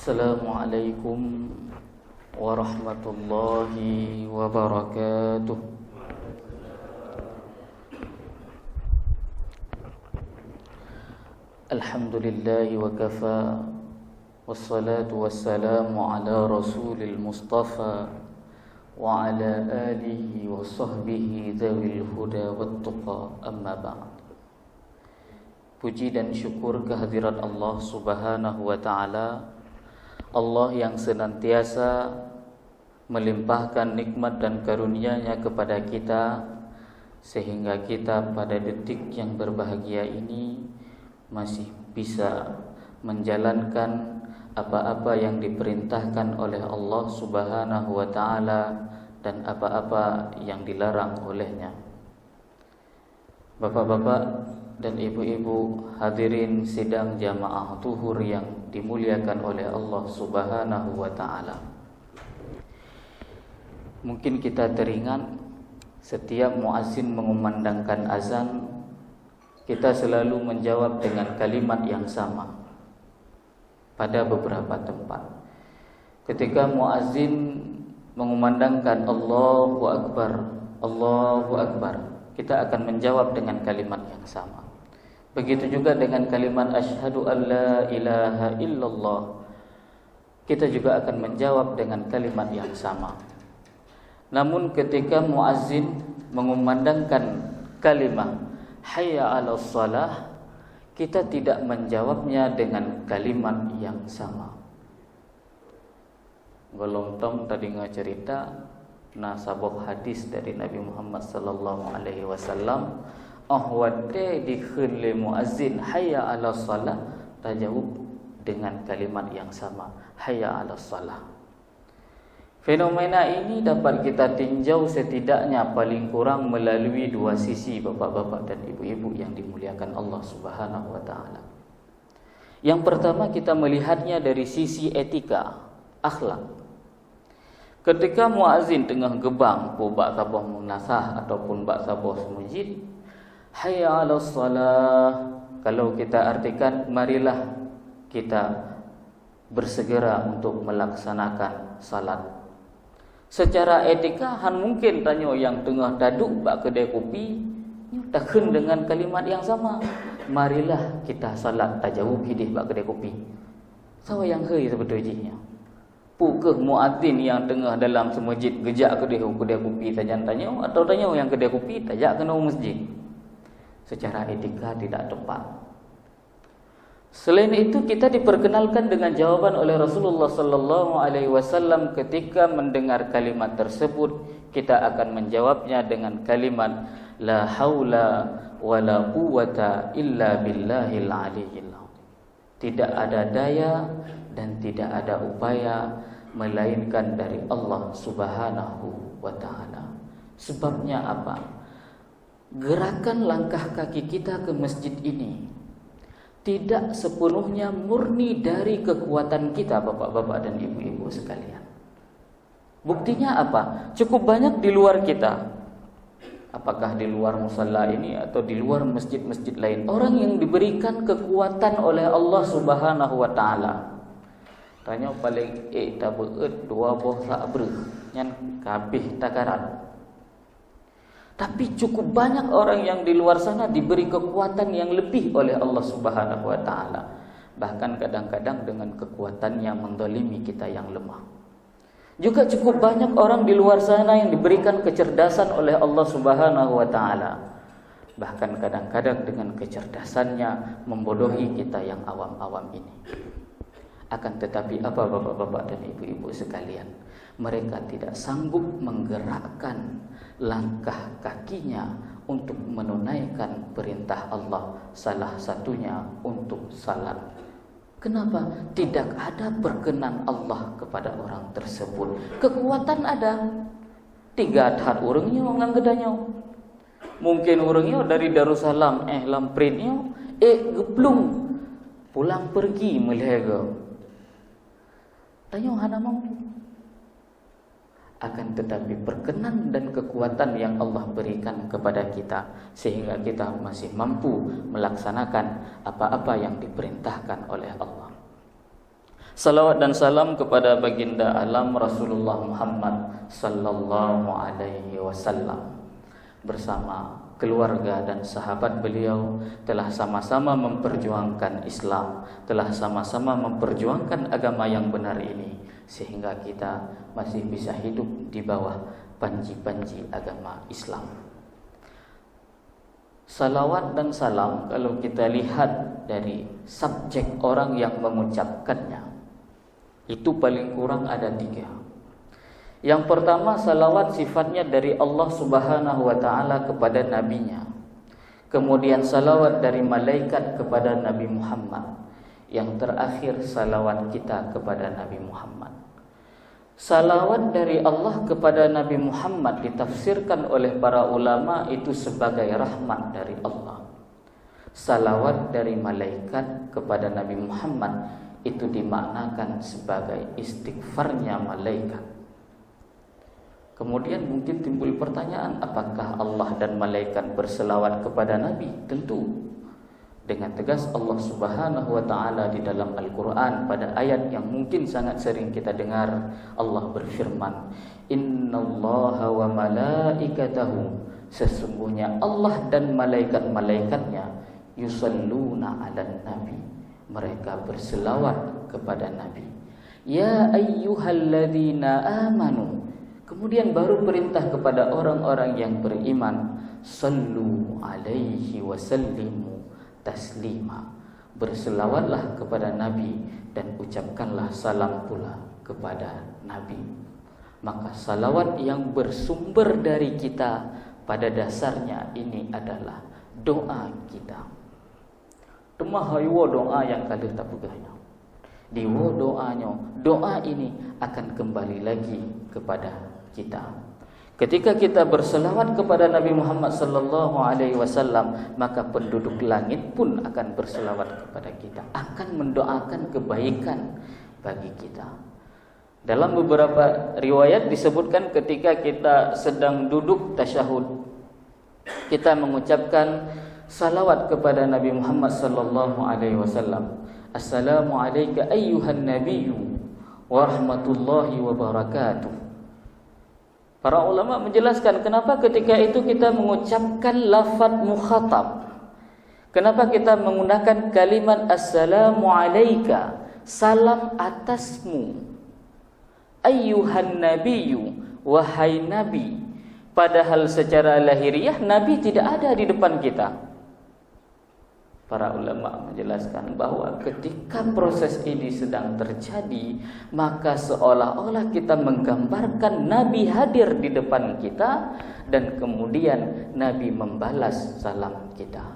Assalamualaikum warahmatullahi wabarakatuh. Alhamdulillahi wa kafa, wassalatu wassalamu ala rasulil mustafa wa ala alihi wa sahbihi dzawil huda wat tuqa, amma ba'd. Puji dan syukur kehadirat Allah Subhanahu wa ta'ala, Allah yang senantiasa melimpahkan nikmat dan karunia-Nya kepada kita, sehingga kita pada detik yang berbahagia ini masih bisa menjalankan apa-apa yang diperintahkan oleh Allah Subhanahu wa ta'ala dan apa-apa yang dilarang olehnya. Bapak-bapak dan ibu-ibu hadirin sidang jamaah zuhur yang dimuliakan oleh Allah Subhanahu wa ta'ala. Mungkin kita teringat setiap muazzin mengumandangkan azan, kita selalu menjawab dengan kalimat yang sama pada beberapa tempat. Ketika muazzin mengumandangkan Allahu Akbar, Allahu Akbar, kita akan menjawab dengan kalimat yang sama. Begitu juga dengan kalimat asyhadu an la ilaha illallah, kita juga akan menjawab dengan kalimat yang sama. Namun ketika muazzin mengumandangkan kalimat hayya 'alas shalah, kita tidak menjawabnya dengan kalimat yang sama. Golontong tadi cerita nasabah hadis dari Nabi Muhammad sallallahu alaihi wasallam, ahwate dikeun le muazzin hayya 'alas shalah, tajawab dengan kalimat yang sama, hayya 'alas shalah. Fenomena ini dapat kita tinjau setidaknya paling kurang melalui dua sisi, bapak-bapak dan ibu-ibu yang dimuliakan Allah Subhanahu wa ta'ala. Yang pertama, kita melihatnya dari sisi etika, akhlak. Ketika muazzin tengah gebang po bak sabah munasah ataupun bak sabah semujid, hayya 'alas shalah, kalau kita artikan marilah kita bersegera untuk melaksanakan salat. Secara etika han mungkin tanya yang tengah daduk bak kedai kopi takun dengan kalimat yang sama, marilah kita salat tajawub hidih bak kedai kopi. Sawa yang hei sebetulnya. Pukeh muazzin yang tengah dalam semajid gejak kedai kopi tajam tanya, atau tanya yang kedai kopi tajak kena masjid. Secara etika tidak tepat. Selain itu, kita diperkenalkan dengan jawaban oleh Rasulullah sallallahu alaihi wasallam ketika mendengar kalimat tersebut, kita akan menjawabnya dengan kalimat la haula wala quwwata illa billahil aliyyil azim. Tidak ada daya dan tidak ada upaya melainkan dari Allah Subhanahu wa taala. Sebabnya apa? Gerakan langkah kaki kita ke masjid ini tidak sepenuhnya murni dari kekuatan kita, bapak-bapak dan ibu-ibu sekalian. Buktinya apa? Cukup banyak di luar kita. Apakah di luar musalla ini atau di luar masjid-masjid lain, orang yang diberikan kekuatan oleh Allah Subhanahu wa taala. Tanya paling tabeut dua boh sabre nyan kabeh takaran. Tapi cukup banyak orang yang di luar sana diberi kekuatan yang lebih oleh Allah Subhanahu wa ta'ala. Bahkan kadang-kadang dengan kekuatannya mendolimi kita yang lemah. Juga cukup banyak orang di luar sana yang diberikan kecerdasan oleh Allah Subhanahu wa ta'ala. Bahkan kadang-kadang dengan kecerdasannya membodohi kita yang awam-awam ini. Akan tetapi apa bapak-bapak dan ibu-ibu sekalian, mereka tidak sanggup menggerakkan langkah kakinya untuk menunaikan perintah Allah, salah satunya untuk salat. Kenapa? Tidak ada perkenan Allah kepada orang tersebut. Kekuatan ada, 3 tahun orangnya orang gedanya. Mungkin orangnya dari Darussalam lamprintnya geplung pulang pergi melihat. Tanya hana mau. Akan tetapi perkenan dan kekuatan yang Allah berikan kepada kita sehingga kita masih mampu melaksanakan apa-apa yang diperintahkan oleh Allah. Salawat dan salam kepada baginda alam Rasulullah Muhammad sallallahu alaihi wasallam bersama keluarga dan sahabat beliau telah sama-sama memperjuangkan Islam, telah sama-sama memperjuangkan agama yang benar ini sehingga kita masih bisa hidup di bawah panji-panji agama Islam. Salawat dan salam kalau kita lihat dari subjek orang yang mengucapkannya, itu paling kurang ada 3. Yang pertama, salawat sifatnya dari Allah Subhanahu wa ta'ala kepada nabinya. Kemudian salawat dari malaikat kepada Nabi Muhammad. Yang terakhir, salawat kita kepada Nabi Muhammad. Salawat dari Allah kepada Nabi Muhammad ditafsirkan oleh para ulama itu sebagai rahmat dari Allah. Salawat dari malaikat kepada Nabi Muhammad itu dimaknakan sebagai istighfarnya malaikat. Kemudian mungkin timbul pertanyaan, apakah Allah dan malaikat berselawat kepada Nabi? Tentu. Dengan tegas Allah Subhanahu wa ta'ala di dalam Al-Quran pada ayat yang mungkin sangat sering kita dengar, Allah berfirman, Innallaha wa malaikatahu, sesungguhnya Allah dan malaikat-malaikatnya yusalluna 'alan nabi, mereka berselawat kepada Nabi. Ya ayyuhalladzina amanu, kemudian baru perintah kepada orang-orang yang beriman, sallu alaihi wasallimu taslima, berselawatlah kepada Nabi dan ucapkanlah salam pula kepada Nabi. Maka salawat yang bersumber dari kita pada dasarnya ini adalah doa kita. Temahaywa doa yang kalah tak pegahnya. Diwo doanya, doa ini akan kembali lagi kepada kita. Ketika kita berselawat kepada Nabi Muhammad sallallahu alaihi wasallam, maka penduduk langit pun akan berselawat kepada kita, akan mendoakan kebaikan bagi kita. Dalam beberapa riwayat disebutkan ketika kita sedang duduk tasyahud, kita mengucapkan salawat kepada Nabi Muhammad sallallahu alaihi wasallam. Assalamu alayka ayyuhan nabiyyu wa rahmatullahi wa barakatuh. Para ulama menjelaskan kenapa ketika itu kita mengucapkan lafaz mukhatab. Kenapa kita menggunakan kalimat assalamu alayka, salam atasmu. Ayyuhan nabiyyu, wahai nabi. Padahal secara lahiriah nabi tidak ada di depan kita. Para ulama menjelaskan bahwa ketika proses ini sedang terjadi, maka seolah-olah kita menggambarkan Nabi hadir di depan kita dan kemudian Nabi membalas salam kita.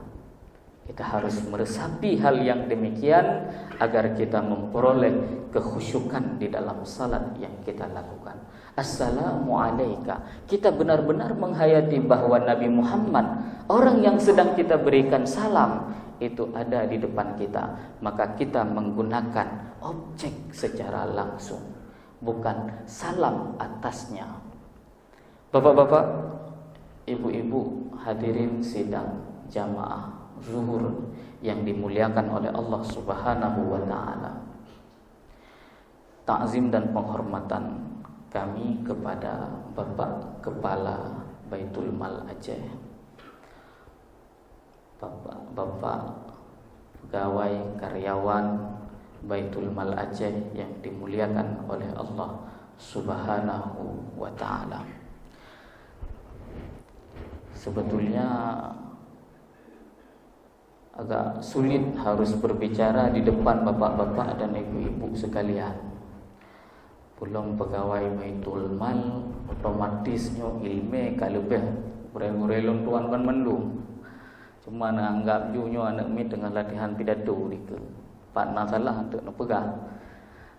Kita harus meresapi hal yang demikian agar kita memperoleh kekhusyukan di dalam salat yang kita lakukan. Assalamu alayka. Kita benar-benar menghayati bahwa Nabi Muhammad, orang yang sedang kita berikan salam, itu ada di depan kita, maka kita menggunakan objek secara langsung, bukan salam atasnya. Bapak-bapak, ibu-ibu, hadirin sidang jamaah zuhur yang dimuliakan oleh Allah Subhanahu wa ta'ala. Ta'zim dan penghormatan kami kepada Bapak Kepala Baitul Mal Aceh, Bapak pegawai karyawan Baitul Mal Aceh yang dimuliakan oleh Allah Subhanahu wa ta'ala. Sebetulnya agak sulit harus berbicara di depan bapak-bapak dan ibu-ibu sekalian. Belum pegawai Baitul Mal, otomatisnya ilmu kalebeh berelon tuan kan mendung. Cuma nak anggap junyo anak mi dengan latihan pidato dike. Pak nak salah untuk nak pegang.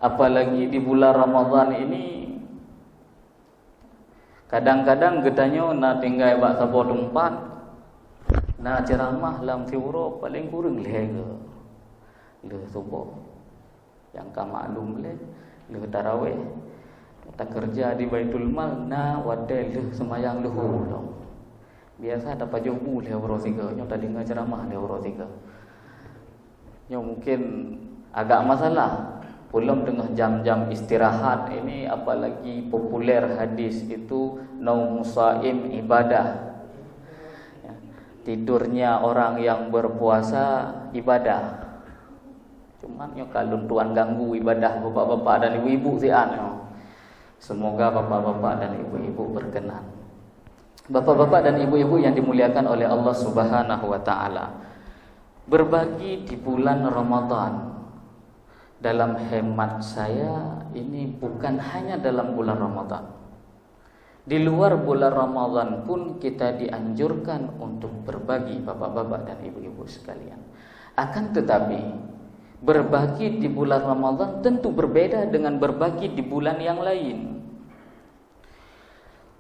Apalagi di bulan Ramadan ini, kadang-kadang getanyo nak tinggal bak sabo tempat, nak ceramah lam fiuro paling kurang leh le subuh. Yang ka maklum le tarawih. Kita kerja di Baitul Mal na wadai le semayang luhur dong. Biasa dapat jobu le euro 3, nyo tadi ceramah le euro 3. Nyo mungkin agak masalah Belum dengan jam-jam istirahat ini, apalagi populer hadis itu naumu shaim ibadah. Ya, tidurnya orang yang berpuasa ibadah. Cuman ya kalau tuan ganggu ibadah bapak-bapak dan ibu-ibu sian. Semoga bapak-bapak dan ibu-ibu berkenan. Bapak-bapak dan ibu-ibu yang dimuliakan oleh Allah Subhanahu wa taala. Berbagi di bulan Ramadan, dalam hemat saya ini bukan hanya dalam bulan Ramadan. Di luar bulan Ramadan pun kita dianjurkan untuk berbagi, bapak-bapak dan ibu-ibu sekalian. Akan tetapi berbagi di bulan Ramadan tentu berbeda dengan berbagi di bulan yang lain.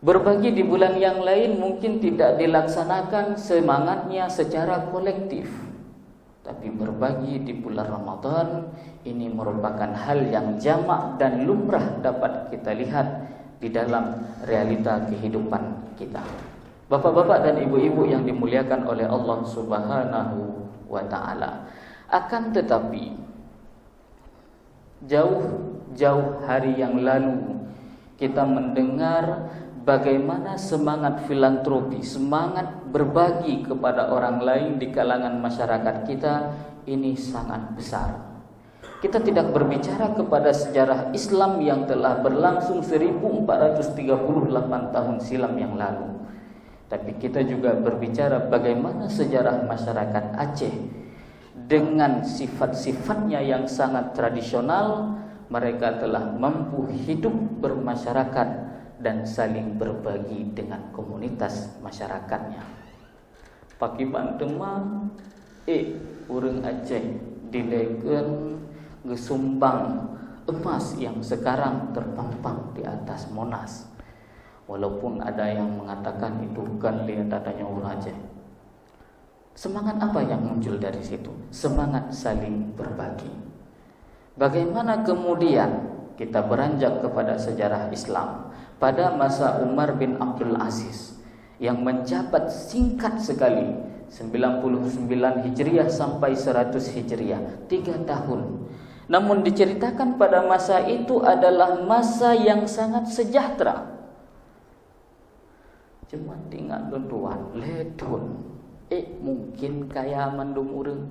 Berbagi di bulan yang lain mungkin tidak dilaksanakan semangatnya secara kolektif. Tapi berbagi di bulan Ramadan ini merupakan hal yang jamak dan lumrah dapat kita lihat di dalam realita kehidupan kita. Bapak-bapak dan ibu-ibu yang dimuliakan oleh Allah Subhanahu wa taala. Akan tetapi jauh-jauh hari yang lalu kita mendengar bagaimana semangat filantropi, semangat berbagi kepada orang lain di kalangan masyarakat kita ini sangat besar. Kita tidak berbicara kepada sejarah Islam yang telah berlangsung 1438 tahun silam yang lalu. Tapi kita juga berbicara bagaimana sejarah masyarakat Aceh dengan sifat-sifatnya yang sangat tradisional, mereka telah mampu hidup bermasyarakat dan saling berbagi dengan komunitas masyarakatnya. Pakiban teman, urang Aceh dilegen gesumbang emas yang sekarang terpampang di atas Monas. Walaupun ada yang mengatakan itu bukan lihat adanya orang Aceh. Semangat apa yang muncul dari situ? Semangat saling berbagi. Bagaimana kemudian kita beranjak kepada sejarah Islam pada masa Umar bin Abdul Aziz yang menjabat singkat sekali 99 Hijriah sampai 100 Hijriah, 3 tahun. Namun diceritakan pada masa itu adalah masa yang sangat sejahtera. Cuma tinggal tuan ledon. Mungkin kaya mandum urang.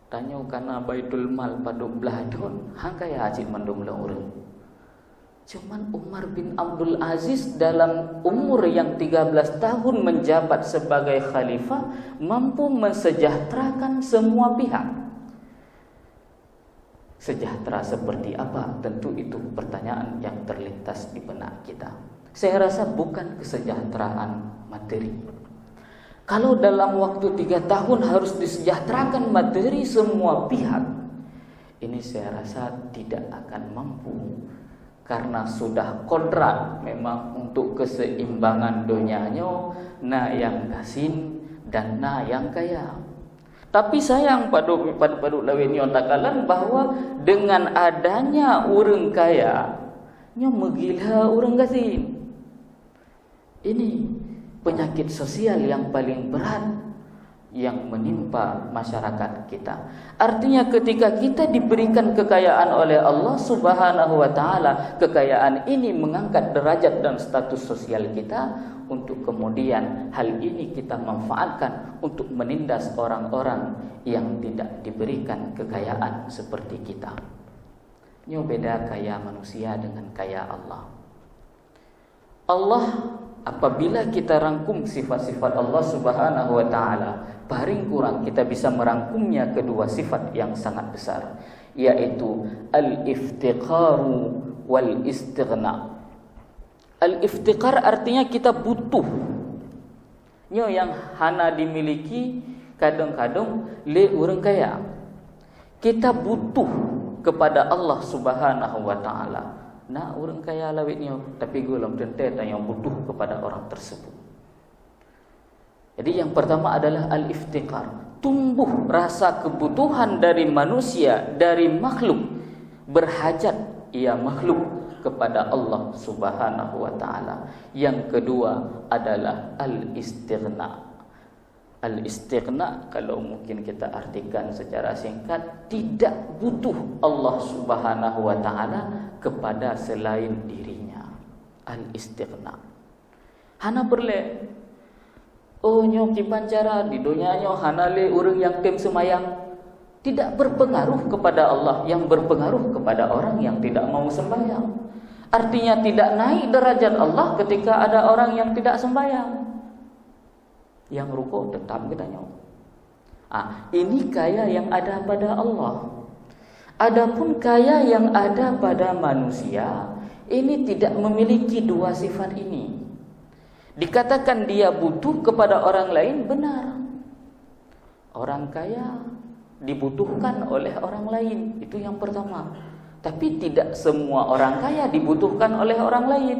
Tanya karena Baitul Mal pada beladon, hang kaya acik mandum la urang. Cuman Umar bin Abdul Aziz dalam umur yang 13 tahun menjabat sebagai khalifah mampu mensejahterakan semua pihak. Sejahtera seperti apa? Tentu itu pertanyaan yang terlintas di benak kita. Saya rasa bukan kesejahteraan materi. Kalau dalam waktu 3 tahun harus disejahterakan materi semua pihak, ini saya rasa tidak akan mampu. Karena sudah kodrat memang untuk keseimbangan dunianya, na yang gasin dan na yang kaya. Tapi sayang pada lawinyo takalan bahwa dengan adanya orang kaya, nya megila orang gasin. Ini penyakit sosial yang paling berat yang menimpa masyarakat kita. Artinya ketika kita diberikan kekayaan oleh Allah Subhanahu wa taala, kekayaan ini mengangkat derajat dan status sosial kita, untuk kemudian hal ini kita manfaatkan untuk menindas orang-orang yang tidak diberikan kekayaan seperti kita. Ini beda kaya manusia dengan kaya Allah. Allah, apabila kita rangkum sifat-sifat Allah Subhanahu wa taala, paling kurang kita bisa merangkumnya kedua sifat yang sangat besar, yaitu al-iftiqaru wal istighna. Al-iftiqar artinya kita butuh. Nyo yang hana dimiliki kadang-kadang le orang kaya. Kita butuh kepada Allah Subhanahu wa taala. Nah, orang kaya lawitnya, tapi gulam tentu yang butuh kepada orang tersebut. Jadi yang pertama adalah al-iftiqar. Tumbuh rasa kebutuhan dari manusia, dari makhluk, berhajat ia makhluk kepada Allah Subhanahu wa taala. Yang kedua adalah al-istighna. Al-istighna kalau mungkin kita artikan secara singkat, tidak butuh Allah Subhanahu wa taala kepada selain dirinya. Al-istighna. Hana berle. Oh nyo kipancara di dunia nyo hana le urang yang tem semayang. Tidak berpengaruh kepada Allah, yang berpengaruh kepada orang yang tidak mau sembahyang. Artinya tidak naik derajat Allah ketika ada orang yang tidak sembahyang. Yang rukuk tetap katanya. Ini kaya yang ada pada Allah. Adapun kaya yang ada pada manusia, ini tidak memiliki dua sifat ini. Dikatakan dia butuh kepada orang lain, benar. Orang kaya dibutuhkan oleh orang lain, itu yang pertama. Tapi tidak semua orang kaya dibutuhkan oleh orang lain.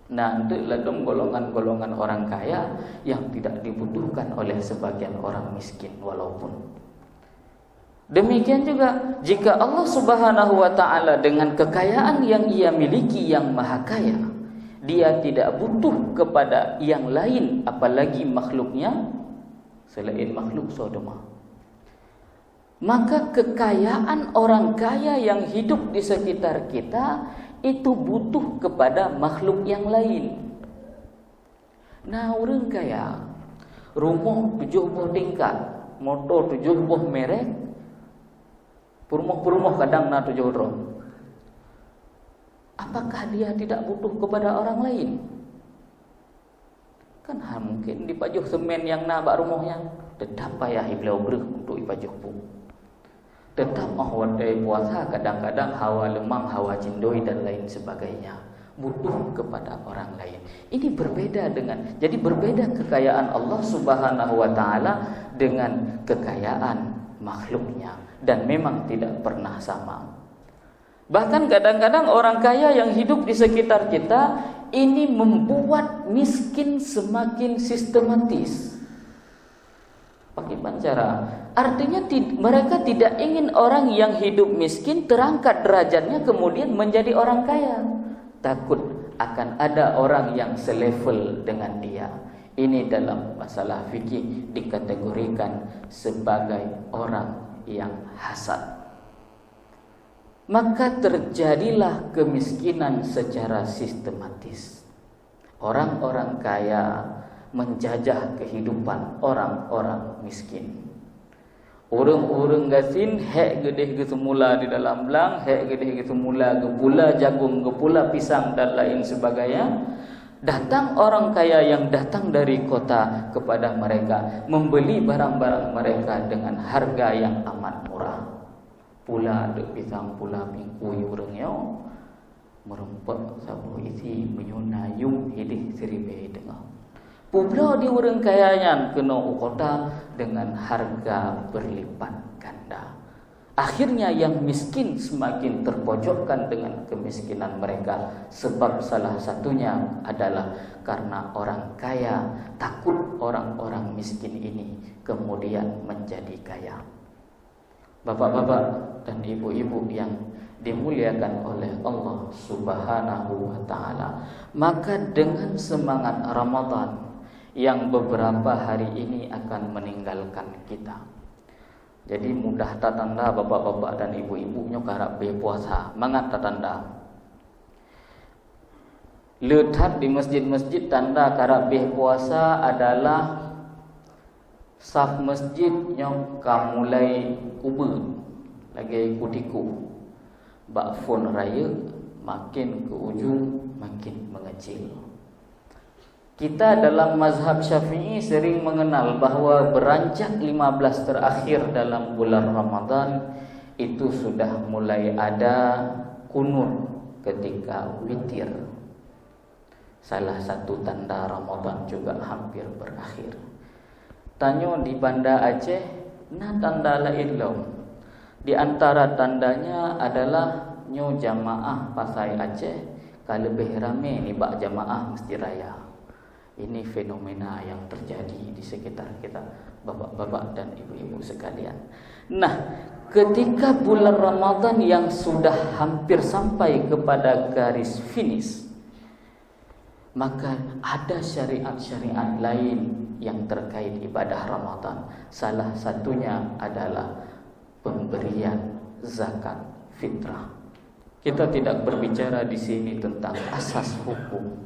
Nah, itu ladang golongan-golongan orang kaya yang tidak dibutuhkan oleh sebagian orang miskin walaupun. Demikian juga jika Allah Subhanahu wa taala dengan kekayaan yang ia miliki yang maha kaya, dia tidak butuh kepada yang lain apalagi makhluknya selain makhluk sodoma. Maka kekayaan orang kaya yang hidup di sekitar kita itu butuh kepada makhluk yang lain. Nah, orang kaya rumah 70 tingkat, motor 70 merek, perumah kadang na 7 ron. Apakah dia tidak butuh kepada orang lain? Kan mungkin dipajuh semen yang na bak rumahnya, tetap payah beliau bereh untuk dipajuh pun. Tetap mahwadai puasa, kadang-kadang hawa lemang, hawa cindoi dan lain sebagainya, butuh kepada orang lain. Ini berbeda dengan, jadi berbeda kekayaan Allah Subhanahu wa taala dengan kekayaan makhluknya, dan memang tidak pernah sama. Bahkan kadang-kadang orang kaya yang hidup di sekitar kita ini membuat miskin semakin sistematis. Bagaimana cara? Artinya mereka tidak ingin orang yang hidup miskin terangkat derajatnya kemudian menjadi orang kaya. Takut akan ada orang yang selevel dengan dia. Ini dalam masalah fikih dikategorikan sebagai orang yang hasad. Maka terjadilah kemiskinan secara sistematis. Orang-orang kaya menjajah kehidupan orang-orang miskin. Orang-orang gasin hek gedeh ke semula di dalam belang, hek gedeh ke semula ke pula jagung, ke pula pisang dan lain sebagainya. Datang orang kaya yang datang dari kota kepada mereka, membeli barang-barang mereka dengan harga yang amat murah. Pula ada pisang, pula minggu urangnya merempet sabu isi menyunayung hidih seribe dengar. Pula di orang kayaan kena kota dengan harga berlipat ganda. Akhirnya yang miskin semakin terpojokkan dengan kemiskinan mereka, sebab salah satunya adalah karena orang kaya takut orang-orang miskin ini kemudian menjadi kaya. Bapak-bapak dan ibu-ibu yang dimuliakan oleh Allah Subhanahu wa taala, maka dengan semangat Ramadan yang beberapa hari ini akan meninggalkan kita, jadi mudah tatanda bapak-bapak dan ibu-ibu nyo karap berpuasa, mangat tatanda. Letak di masjid-masjid tanda karap berpuasa adalah saf masjid yang kamulai ubah lagi kutiku. Bak fon raya makin ke ujung makin mengecil. Kita dalam mazhab Syafi'i sering mengenal bahawa beranjak 15 terakhir dalam bulan Ramadan itu sudah mulai ada kunut ketika witir. Salah satu tanda Ramadan juga hampir berakhir. Tanyo di Banda Aceh, nah tanda lain lom. Di antara tandanya adalah nyo jamaah Pasai Aceh kalau lebih ramai ni bak jamaah Masjid Raya. Ini fenomena yang terjadi di sekitar kita, bapak-bapak dan ibu-ibu sekalian. Nah, ketika bulan Ramadan yang sudah hampir sampai kepada garis finish, maka ada syariat-syariat lain yang terkait ibadah Ramadan. Salah satunya adalah pemberian zakat fitrah. Kita tidak berbicara di sini tentang asas hukum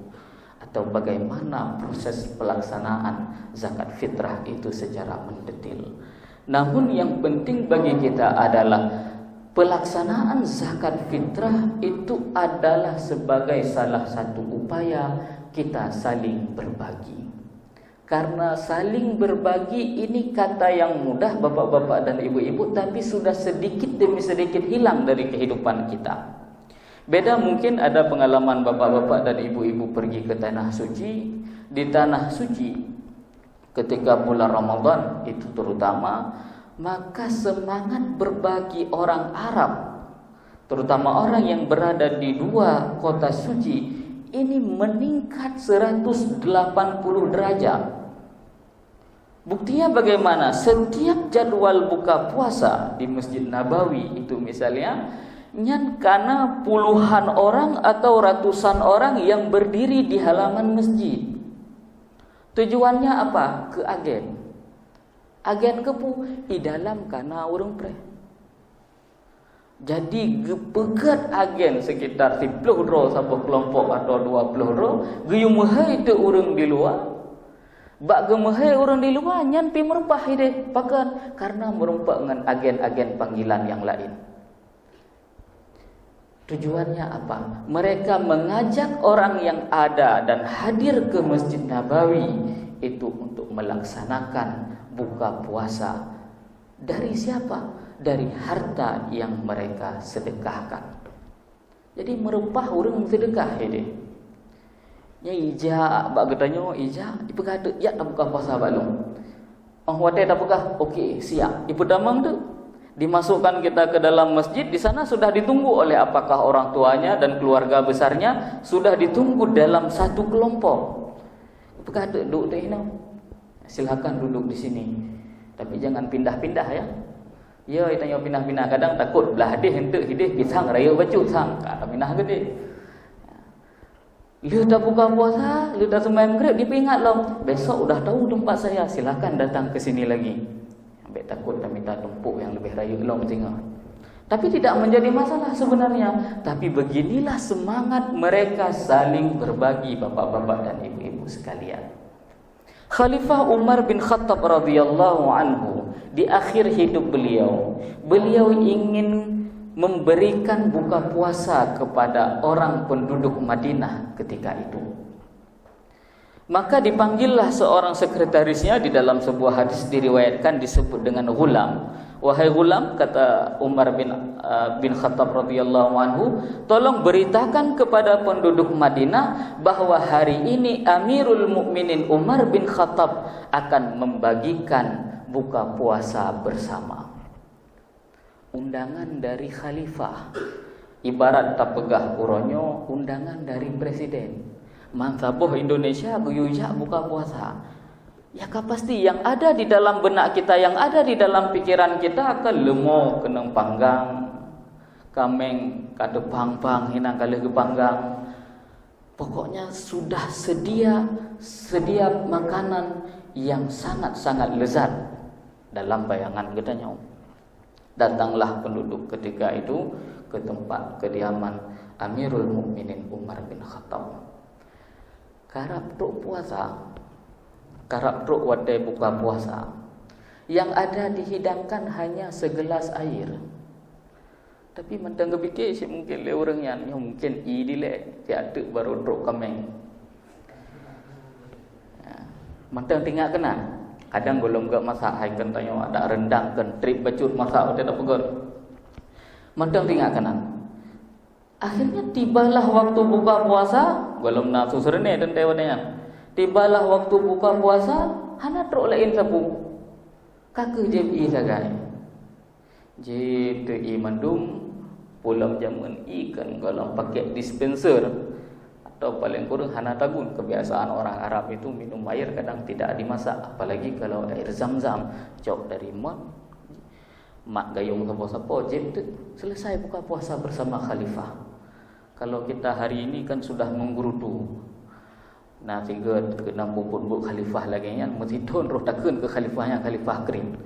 atau bagaimana proses pelaksanaan zakat fitrah itu secara mendetil. Namun yang penting bagi kita adalah pelaksanaan zakat fitrah itu adalah sebagai salah satu upaya kita saling berbagi. Karena saling berbagi ini kata yang mudah bapak-bapak dan ibu-ibu, tapi sudah sedikit demi sedikit hilang dari kehidupan kita. Beda mungkin ada pengalaman bapak-bapak dan ibu-ibu pergi ke Tanah Suci. Di Tanah Suci ketika bulan Ramadan itu terutama, maka semangat berbagi orang Arab, terutama orang yang berada di dua kota suci, ini meningkat 180 derajat. Buktinya bagaimana? Setiap jadwal buka puasa di Masjid Nabawi itu misalnya, nyan karena puluhan orang atau ratusan orang yang berdiri di halaman masjid. Tujuannya apa? Ke agen. Agen kepu di dalam karena orang pre. Jadi pegat agen sekitar 10 ro satu kelompok atau 20 ro, geyumahai itu orang di luar. Bak gemahai orang di luar nyan pi merempah ide pakan karena merempah dengan agen-agen panggilan yang lain. Tujuannya apa? Mereka mengajak orang yang ada dan hadir ke Masjid Nabawi itu untuk melaksanakan buka puasa. Dari siapa? Dari harta yang mereka sedekahkan. Jadi merempah orang sedekah ini. Ya ija bak katanya ija ibu kata ya dah buka puasa balong. Wadah dah buka. Okey, siap. Ibu damang tu dimasukkan kita ke dalam masjid. Di sana sudah ditunggu oleh apakah orang tuanya dan keluarga besarnya, sudah ditunggu dalam satu kelompok. Ibu kata duduk di sini. Silakan duduk di sini. Tapi jangan pindah-pindah ya. Ya, tanya pindah-pindah kadang takut belah hadis hendak hidih pisang raya baju sang. Kata pindah gede. Lu dah buka puasa, lu dah sembahyang maghrib, dipingat loh. Besok udah tahu tempat saya, silakan datang ke sini lagi. Ambil takut dah minta tumpuk yang lebih raya long tengah. Tapi tidak menjadi masalah sebenarnya. Tapi beginilah semangat mereka saling berbagi bapak-bapak dan ibu-ibu sekalian. Khalifah Umar bin Khattab radhiyallahu anhu di akhir hidup beliau ingin memberikan buka puasa kepada orang penduduk Madinah ketika itu. Maka dipanggillah seorang sekretarisnya. Di dalam sebuah hadis diriwayatkan disebut dengan Ghulam. Wahai Ghulam, kata Umar bin Khattab radhiyallahu anhu, tolong beritakan kepada penduduk Madinah bahwa hari ini Amirul Mukminin Umar bin Khattab akan membagikan buka puasa bersama. Undangan dari khalifah, ibarat tapegah uronyo undangan dari presiden. Mansaboh Indonesia guyujak buka puasa. Ya kah pasti yang ada di dalam benak kita, yang ada di dalam pikiran kita akan lemo kenang panggang, kameng kada pang-pang hinang kala ke panggang. Pokoknya sudah sedia makanan yang sangat-sangat lezat dalam bayangan katanya. Datanglah penduduk ketika itu ke tempat kediaman Amirul Mukminin Umar bin Khattab. Karap tuk puasa, karap tuk wadai buka puasa. Yang ada dihidangkan hanya segelas air. Tapi mentang kebikir si mungkin le orang yang mungkin idile tiada baru tuk kameng. Mentang tinggal kena. Kadang golong gak masak hai kan tanya ada rendang kan trip bacut masak ada pegon. Mentang tinggal kena. Akhirnya tibalah waktu buka puasa, golong nafsu serene dan tewannya. Tibalah waktu buka puasa, hana truk lain sabu. Kakek JPI sagai. JPI mandum pulau jamun ikan golong pakai dispenser. Atau paling kurang hana tagun. Kebiasaan orang Arab itu minum air kadang tidak dimasak. Apalagi kalau air zam-zam cok dari mak gayung sapo-sapo jep tu selesai buka puasa bersama khalifah. Kalau kita hari ini kan sudah menggerutu, Nah tiga ke 60 pun khalifah lagi kan, mesti tun roh takun ke khalifahnya, khalifah kering.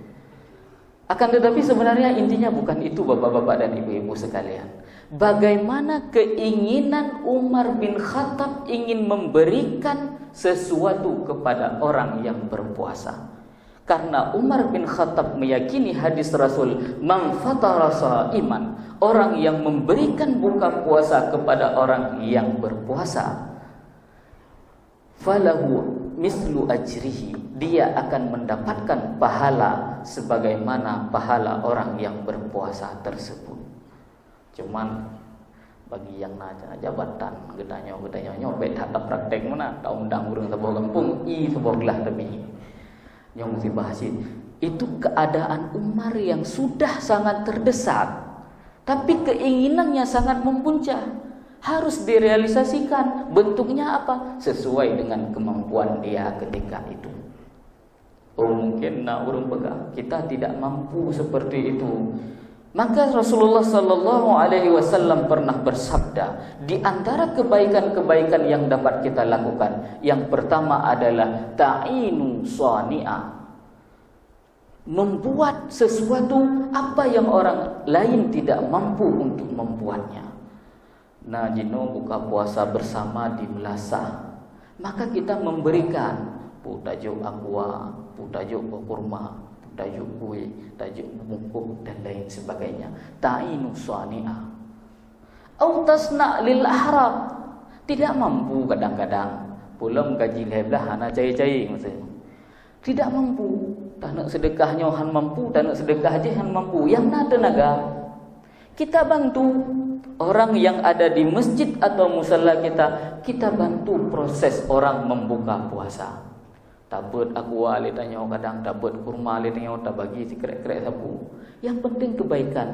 Akan tetapi sebenarnya intinya bukan itu bapak-bapak dan ibu-ibu sekalian. Bagaimana keinginan Umar bin Khattab ingin memberikan sesuatu kepada orang yang berpuasa. Karena Umar bin Khattab meyakini hadis Rasul, man fatara sha'iman, orang yang memberikan buka puasa kepada orang yang berpuasa, falahu mislu ajrihi, dia akan mendapatkan pahala sebagaimana pahala orang yang berpuasa tersebut. Cuman bagi yang nak jabatan gedanya nyobek tak ada praktek mana, tak undang urang sebuah kampung sebuah gelah lebih yang mesti bahas itu keadaan Umar yang sudah sangat terdesak, tapi keinginannya sangat mempuncak, harus direalisasikan. Bentuknya apa? Sesuai dengan kemampuan dia ketika itu. Oh mungkin nak urung pegang, kita tidak mampu seperti itu. Maka Rasulullah sallallahu alaihi wasallam pernah bersabda, di antara kebaikan-kebaikan yang dapat kita lakukan, yang pertama adalah ta'inu shani'a, membuat sesuatu apa yang orang lain tidak mampu untuk membuatnya. Nah, jino buka puasa bersama di Melasah, maka kita memberikan tajuk aqua, tajuk kurma, tajuk kue, tajuk bungkuk dan lain sebagainya. Ta'inu shani'a. Au tasna' lil ahram. Tidak mampu kadang-kadang. Pulang gaji leblah hana cai-cai maksudnya. Tidak mampu. Tak nak sedekahnya han mampu, tak nak sedekah je han mampu. Yang nak tenaga, kita bantu orang yang ada di masjid atau musalla kita bantu proses orang membuka puasa. Tabut aku ali tanya kadang, tabut kurma ali tanya, tak bagi si krek-krek sapu. Yang penting kebaikan,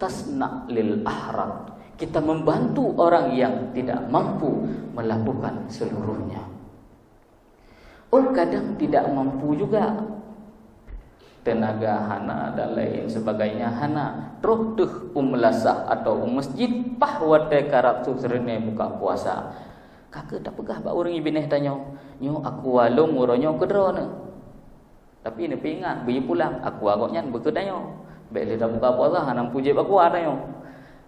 tasna' lil ahram. Kita membantu orang yang tidak mampu melakukan seluruhnya. Oh kadang tidak mampu juga, tenaga hana dan lain sebagainya hana. Roh tuh Melasah atau masjid pahwate karap susrene buka puasa. Kakak tak pegah bak orang ibineh tanya, nyo aku walung uronyo kedrone. Tapi ni pingat bagi pulang, aku agaknya berkedanyo. Baik dia buka puasa hanam puji aku adanyo.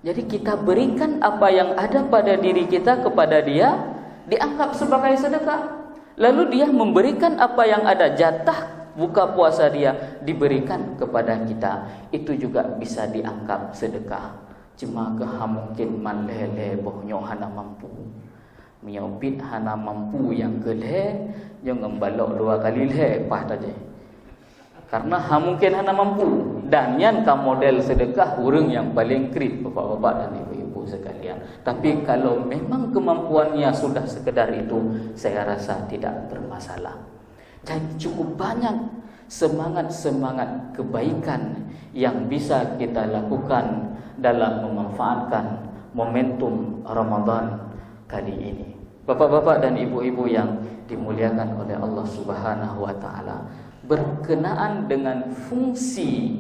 Jadi kita berikan apa yang ada pada diri kita kepada dia, dianggap sebagai sedekah. Lalu dia memberikan apa yang ada, jatah buka puasa dia diberikan kepada kita. Itu juga bisa dianggap sedekah. Cuma keha mungkin manlele bohnyo hana mampu. Miobit hana mampu yang gede, yang membalok 2 kali le pah saja. Karena mungkin hana mampu, dan yang ka model sedekah urang yang paling krit bapak-bapak dan ibu-ibu sekalian. Tapi kalau memang kemampuannya sudah sekedar itu, saya rasa tidak bermasalah. Jadi cukup banyak semangat-semangat kebaikan yang bisa kita lakukan dalam memanfaatkan momentum Ramadan kali ini. Bapak-bapak dan ibu-ibu yang dimuliakan oleh Allah Subhanahu wa taala, berkenaan dengan fungsi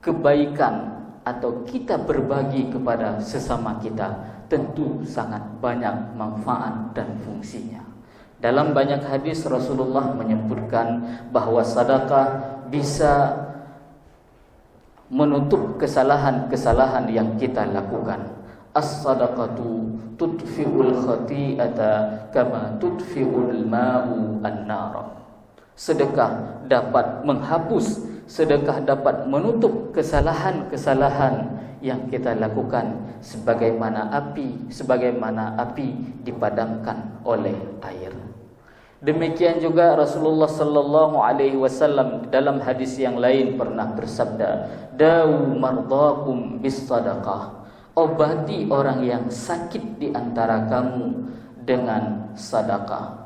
kebaikan atau kita berbagi kepada sesama kita, tentu sangat banyak manfaat dan fungsinya. Dalam banyak hadis Rasulullah menyebutkan bahawa sedekah bisa menutup kesalahan-kesalahan yang kita lakukan. As-sadaqatu tudfi'ul khati'ata kama tudfi'ul ma'u an-nar. Sedekah dapat menghapus, sedekah dapat menutup kesalahan-kesalahan yang kita lakukan sebagaimana api dipadamkan oleh air. Demikian juga Rasulullah sallallahu alaihi wasallam dalam hadis yang lain pernah bersabda, "Dawu mardakum bis sadaqah." Obati orang yang sakit di antara kamu dengan sedekah.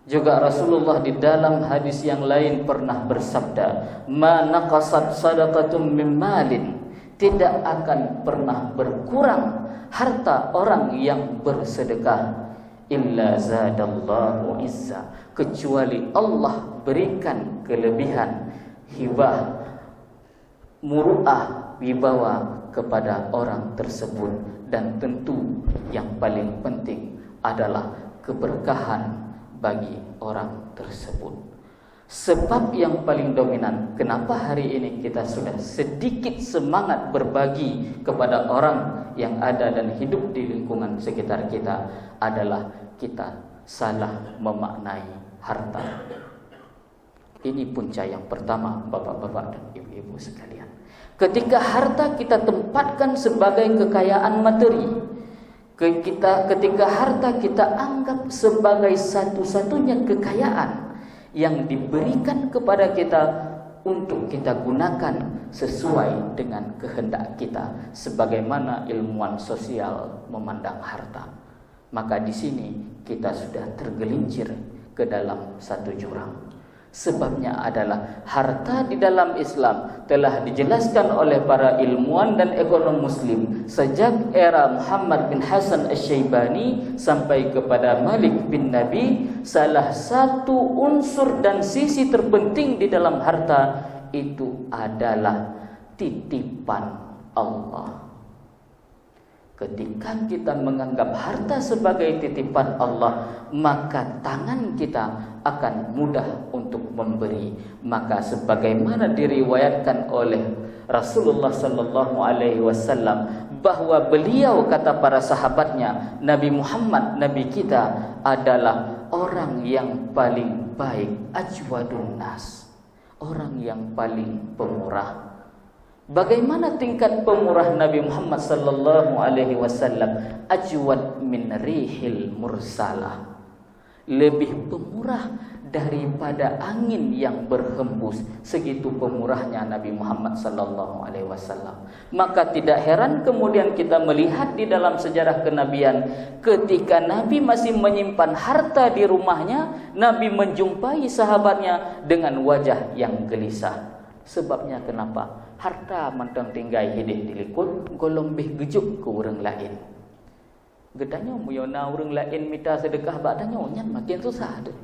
Juga Rasulullah di dalam hadis yang lain pernah bersabda, "Ma naqasat sadaqatun min malin." Tidak akan pernah berkurang harta orang yang bersedekah, illa zadallahu izza, kecuali Allah berikan kelebihan, hibah, muruah, wibawa kepada orang tersebut. Dan tentu yang paling penting adalah keberkahan bagi orang tersebut. Sebab yang paling dominan kenapa hari ini kita sudah sedikit semangat berbagi kepada orang yang ada dan hidup di lingkungan sekitar kita adalah kita salah memaknai harta. Ini punca yang pertama, bapak-bapak dan ibu-ibu sekalian. Ketika harta kita tempatkan sebagai kekayaan materi, ketika harta kita anggap sebagai satu-satunya kekayaan yang diberikan kepada kita untuk kita gunakan sesuai dengan kehendak kita, sebagaimana ilmuwan sosial memandang harta, maka di sini kita sudah tergelincir ke dalam satu jurang. Sebabnya adalah harta di dalam Islam telah dijelaskan oleh para ilmuwan dan ekonom muslim sejak era Muhammad bin Hasan Asy-Syaibani sampai kepada Malik bin Nabi. Salah satu unsur dan sisi terpenting di dalam harta itu adalah titipan Allah. Ketika kita menganggap harta sebagai titipan Allah, maka tangan kita akan mudah untuk memberi. Maka sebagaimana diriwayatkan oleh Rasulullah sallallahu alaihi wasallam bahwa beliau, kata para sahabatnya, Nabi Muhammad, nabi kita adalah orang yang paling baik, ajwadun nas, orang yang paling pemurah. Bagaimana tingkat pemurah Nabi Muhammad sallallahu alaihi wasallam? Ajwad min rihil mursalah. Lebih pemurah daripada angin yang berhembus. Segitu pemurahnya Nabi Muhammad sallallahu alaihi wasallam. Maka tidak heran kemudian kita melihat di dalam sejarah kenabian, ketika Nabi masih menyimpan harta di rumahnya, Nabi menjumpai sahabatnya dengan wajah yang gelisah. Sebabnya kenapa? Harta mantang tinggai hidup dilikut, golong bih gejuk ke orang lain. Gedanya muyona orang lain minta sedekah badanya nyan makin susah tu.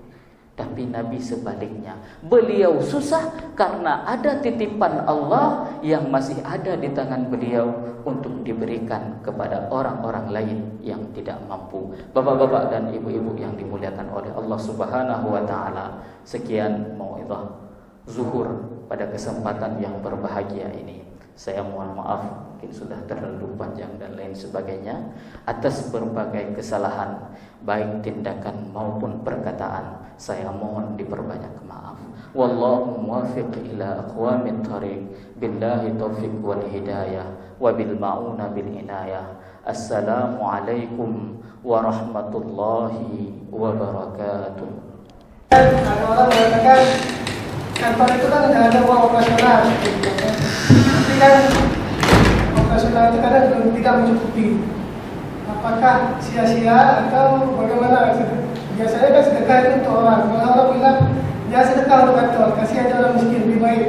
Tapi Nabi sebaliknya, beliau susah karena ada titipan Allah yang masih ada di tangan beliau untuk diberikan kepada orang-orang lain yang tidak mampu. Bapak-bapak dan ibu-ibu yang dimuliakan oleh Allah Subhanahu wa taala, sekian mauidhah zuhur pada kesempatan yang berbahagia ini. Saya mohon maaf, mungkin sudah terlalu panjang dan lain sebagainya, atas berbagai kesalahan baik tindakan maupun perkataan. Saya mohon diperbanyak maaf. Wallahu muwaffiq ila aqwamit thariq. Billahi taufiq wal hidayah wa bil mauna bil inayah. Assalamualaikum warahmatullahi wabarakatuh. Ada orang mengatakan kantor itu kan tidak ada uang operasional, tapi kan operasional itu kadang tidak mencukupi. Apakah sia-sia atau bagaimana? Biasanya kan sedekah itu untuk orang. Kalau orang bilang dia sedekah untuk kantor, kasih aja orang miskin lebih baik.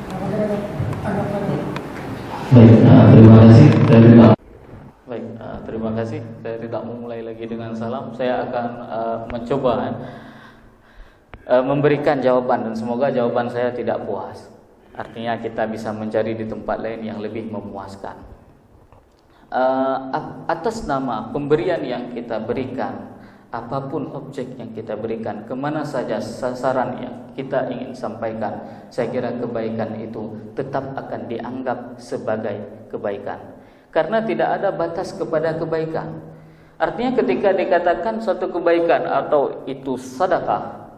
Bagaimana tanggapannya? Baik, terima kasih. Terima kasih. Saya tidak memulai lagi dengan salam. Saya akan mencoba memberikan jawaban dan semoga jawaban saya tidak puas. Artinya kita bisa mencari di tempat lain yang lebih memuaskan. Atas nama pemberian yang kita berikan, apapun objek yang kita berikan, kemana saja sasaran yang kita ingin sampaikan, saya kira kebaikan itu tetap akan dianggap sebagai kebaikan. Karena tidak ada batas kepada kebaikan. Artinya ketika dikatakan suatu kebaikan atau itu sedekah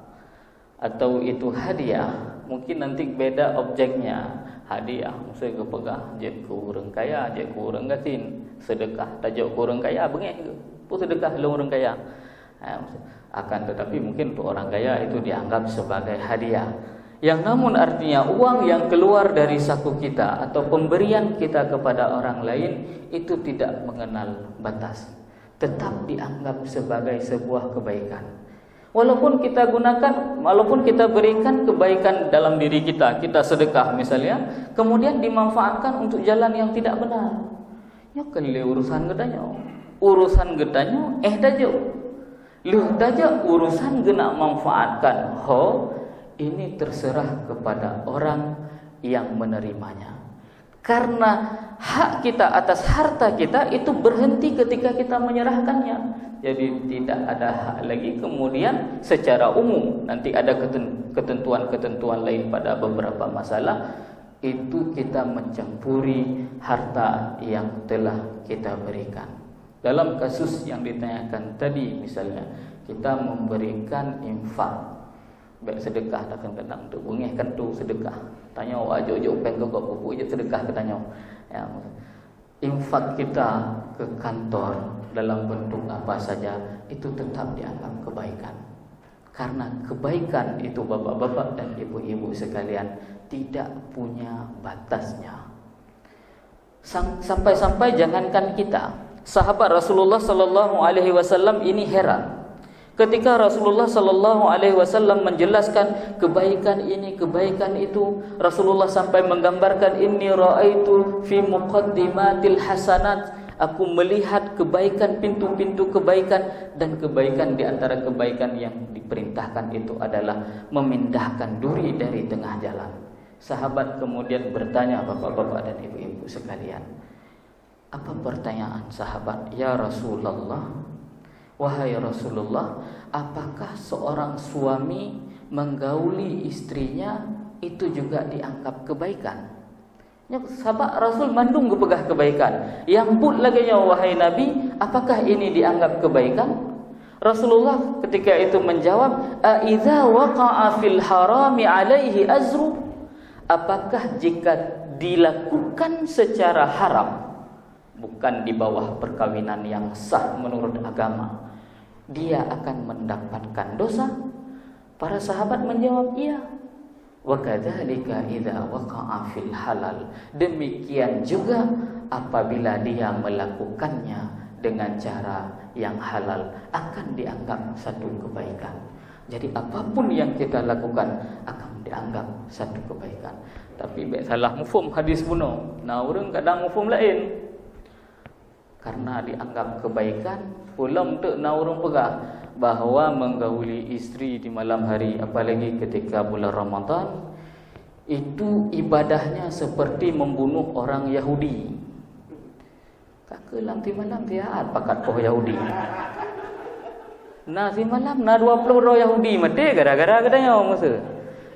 atau itu hadiah, mungkin nanti beda objeknya. Hadiah maksudnya kepegang je ku orang kaya, je ku orang gatin. Sedekah tajuk ku orang kaya bengek ke. Pu sedekah lu orang kaya. Akan tetapi mungkin untuk orang kaya itu dianggap sebagai hadiah. Yang namun artinya uang yang keluar dari saku kita atau pemberian kita kepada orang lain itu tidak mengenal batas. Tetap dianggap sebagai sebuah kebaikan. Walaupun kita gunakan, walaupun kita berikan kebaikan dalam diri kita, kita sedekah misalnya, kemudian dimanfaatkan untuk jalan yang tidak benar. Ya kali urusan gedanya, dajo. Luh dajo urusan gena manfaatkan. Ini terserah kepada orang yang menerimanya. Karena hak kita atas harta kita itu berhenti ketika kita menyerahkannya. Jadi tidak ada hak lagi. Kemudian secara umum nanti ada ketentuan-ketentuan lain pada beberapa masalah, itu kita mencampuri harta yang telah kita berikan. Dalam kasus yang ditanyakan tadi, misalnya kita memberikan infak, baik sedekah dah kadang-kadang tu bungihkan tu sedekah. Tanya ajo-ajo peng kau buku je sedekah ke tanya. Ya, infak kita ke kantor dalam bentuk apa saja itu tetap dianggap kebaikan. Karena kebaikan itu bapak-bapak dan ibu-ibu sekalian tidak punya batasnya. Sampai-sampai jangankan kita, sahabat Rasulullah sallallahu alaihi wasallam ini heran. Ketika Rasulullah sallallahu alaihi wasallam menjelaskan kebaikan ini, kebaikan itu, Rasulullah sampai menggambarkan inni raaitu fi muqaddimatil hasanat. Aku melihat kebaikan, pintu-pintu kebaikan, dan kebaikan di antara kebaikan yang diperintahkan itu adalah memindahkan duri dari tengah jalan. Sahabat kemudian bertanya, bapak-bapak dan ibu-ibu sekalian, apa pertanyaan sahabat? Ya Rasulullah, wahai Rasulullah, apakah seorang suami menggauli istrinya itu juga dianggap kebaikan? Ya, sahabat Rasul mandung kepegah kebaikan. Yang pun lagi ya wahai Nabi, apakah ini dianggap kebaikan? Rasulullah ketika itu menjawab, "Aiza waqa'a fil harami 'alaihi azru?" Apakah jika dilakukan secara haram, bukan di bawah perkawinan yang sah menurut agama, dia akan mendapatkan dosa? Para sahabat menjawab, iya. Wa kadzalika idza waqa'a fil halal. Demikian juga apabila dia melakukannya dengan cara yang halal akan dianggap satu kebaikan. Jadi apapun yang kita lakukan akan dianggap satu kebaikan. Tapi salah mufhum hadis buno. Nah, orang kadang mufhum lain. Karena dianggap kebaikan, ulam tu na orang pegah bahawa menggauli istri di malam hari, apalagi ketika bulan Ramadan, itu ibadahnya seperti membunuh orang Yahudi. Kakak lanti malam tiaat pakat poh Yahudi. Nah si malam na 20 orang Yahudi mati gara-gara katanya masa.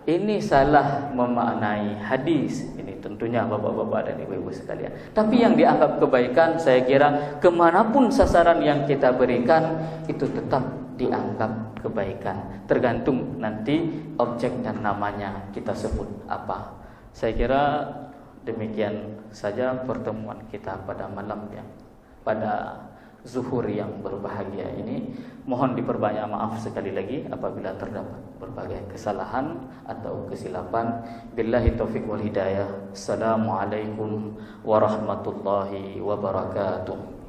Ini salah memaknai hadis. Ini tentunya bapak-bapak dan ibu-ibu sekalian. Tapi yang dianggap kebaikan, saya kira kemanapun sasaran yang kita berikan itu tetap dianggap kebaikan. Tergantung nanti objek dan namanya kita sebut apa. Saya kira demikian saja pertemuan kita pada malam yang pada zuhur yang berbahagia ini. Mohon diperbanyak maaf sekali lagi apabila terdapat berbagai kesalahan atau kesilapan. Billahi taufiq wal hidayah. Assalamualaikum warahmatullahi wabarakatuh.